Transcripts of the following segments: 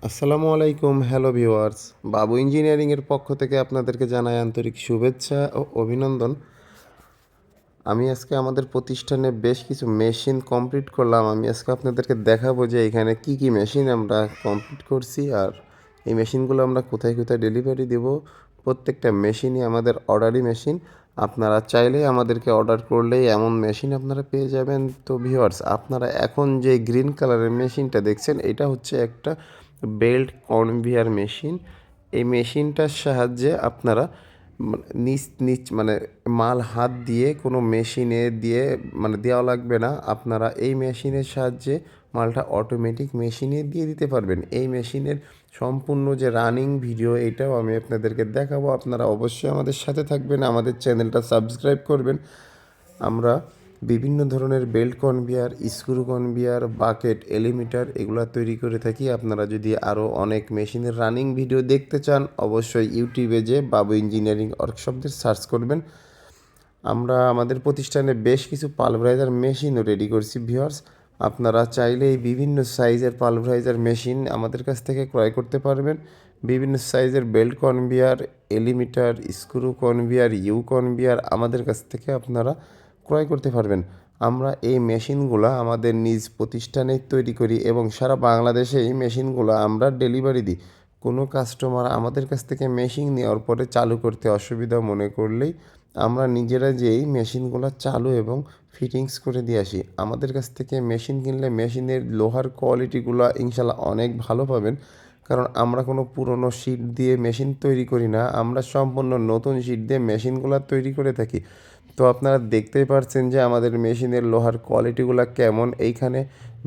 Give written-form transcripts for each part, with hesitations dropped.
আসসালামু আলাইকুম, hello viewers. বাবু ইঞ্জিনিয়ারিংয়ের পক্ষ থেকে আপনাদেরকে জানাই আন্তরিক শুভেচ্ছা ও অভিনন্দন। আমি আজকে আমাদের প্রতিষ্ঠানে বেশ কিছু মেশিন কমপ্লিট করলাম। আমি আজকে আপনাদেরকে দেখাবো যে এখানে কি কি মেশিন আমরা কমপ্লিট করছি আর এই মেশিনগুলো আমরা কোথায় কোথায় ডেলিভারি দেব। প্রত্যেকটা মেশিনই আমাদের অর্ডারি মেশিন। আপনারা চাইলে আমাদেরকে অর্ডার করলেই এমন মেশিন আপনারা পেয়ে যাবেন। তো ভিউয়ার্স, আপনারা এখন যে গ্রিন কালারের মেশিনটা দেখছেন, এটা হচ্ছে একটা বেল্ট কনভেয়ার মেশিন। এই মেশিনটার সাহায্যে আপনারা নিচ নিচ মানে মাল হাত দিয়ে কোনো মেশিনে দিয়ে দেওয়া লাগবে না। আপনারা এই মেশিনের সাহায্যে মালটা অটোমেটিক মেশিনে দিয়ে দিতে পারবেন। এই মেশিনের সম্পূর্ণ যে রানিং ভিডিও, এটাও আমি আপনাদেরকে দেখাবো। আপনারা অবশ্যই আমাদের সাথে থাকবেন, আমাদের চ্যানেলটা সাবস্ক্রাইব করবেন। আমরা বিভিন্ন ধরনের belt conveyor, screw conveyor, bucket, elevator এগুলো তৈরি করে থাকি। আপনারা যদি আরও অনেক মেশিনের রানিং ভিডিও দেখতে চান, অবশ্যই ইউটিউবে যে বাবু ইঞ্জিনিয়ারিং ওয়ার্কশপদের সার্চ করবেন। আমরা আমাদের প্রতিষ্ঠানে বেশ কিছু পালভারাইজার মেশিনও রেডি করছি ভিউয়ার্স। আপনারা চাইলে এই বিভিন্ন সাইজের পালভারাইজার মেশিন আমাদের কাছ থেকে ক্রয় করতে পারবেন। বিভিন্ন সাইজের belt conveyor, elevator, screw conveyor, U conveyor আমাদের কাছ থেকে আপনারা ক্রয় করতে পারবেন। আমরা এই মেশিনগুলো আমাদের নিজ প্রতিষ্ঠানে তৈরি করি এবং সারা বাংলাদেশে এই মেশিনগুলো আমরা ডেলিভারি দিই। কোনো কাস্টমার আমাদের কাছ থেকে মেশিন নেওয়ার পরে চালু করতে অসুবিধা মনে করলেই আমরা নিজেরা যেই মেশিনগুলো চালু এবং ফিটিংস করে দিয়ে আসি। আমাদের কাছ থেকে মেশিন কিনলে মেশিনের লোহার কোয়ালিটিগুলো ইনশাল্লাহ অনেক ভালো পাবেন। কারণ আমরা কোনো পুরনো শিট দিয়ে মেশিন তৈরি করি না, আমরা সম্পূর্ণ নতুন শিট দিয়ে মেশিনগুলো তৈরি করে থাকি। তো আপনারা দেখতেই পারছেন যে আমাদের মেশিনের লোহার কোয়ালিটিগুলো কেমন। এইখানে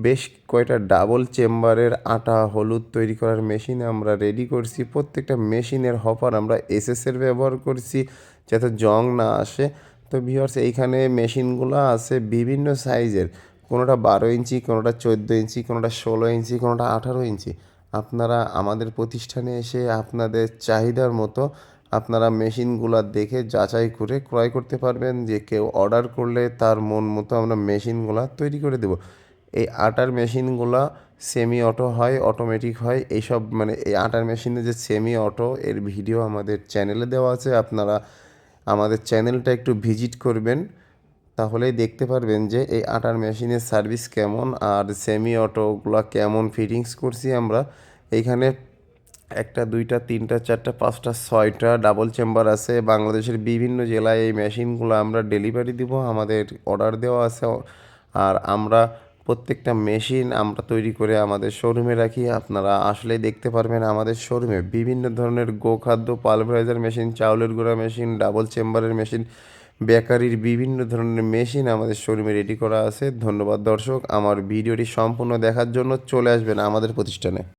বেশ কয়টা ডাবল চেম্বারের আটা হলুদ তৈরি করার মেশিন আমরা রেডি করছি। প্রত্যেকটা মেশিনের হপার আমরা এসএসের ব্যবহার করছি যাতে জং না আসে। তো ভিউয়ার্স, এইখানে মেশিনগুলো আছে বিভিন্ন সাইজের, কোনোটা 12 ইঞ্চি, কোনোটা 14 ইঞ্চি, কোনোটা 16 ইঞ্চি, কোনোটা 18 ইঞ্চি। আপনারা আমাদের প্রতিষ্ঠানে এসে আপনাদের চাহিদার মতো আপনারা মেশিনগুলো দেখে যাচাই করে ক্রয় করতে পারবেন। যে কেউ অর্ডার করলে তার মন মতো আমরা মেশিনগুলো তৈরি করে দেব। এই আটার মেশিনগুলো সেমি অটো হয়, অটোমেটিক হয়। এইসব এই আটার মেশিনে যে সেমি অটো এর ভিডিও আমাদের চ্যানেলে দেওয়া আছে। আপনারা আমাদের চ্যানেলটা একটু ভিজিট করবেন, তাহলেই দেখতে পারবেন যে এই আটার মেশিনের সার্ভিস কেমন আর সেমি অটোগুলো কেমন ফিটিংস করছি আমরা। এইখানে একটা, দুইটা, তিনটা, চারটা, পাঁচটা, ছয়টা ডাবল চেম্বার আছে। বাংলাদেশের বিভিন্ন জেলায় এই মেশিনগুলো আমরা ডেলিভারি দিব, আমাদের অর্ডার দেওয়া আছে। আর আমরা প্রত্যেকটা মেশিন আমরা তৈরি করে আমাদের শোরুমে রাখি। আপনারা আসলেই দেখতে পারবেন আমাদের শোরুমে বিভিন্ন ধরনের গোখাদ্য, পালভারাইজার মেশিন, চাউলের গুঁড়া মেশিন, ডাবল চেম্বারের মেশিন, বেকারির বিভিন্ন ধরনের মেশিন আমাদের শোরুমে রেডি করা আছে। ধন্যবাদ দর্শক, আমার ভিডিওটি সম্পূর্ণ দেখার জন্য। চলে আসবেন আমাদের প্রতিষ্ঠানে।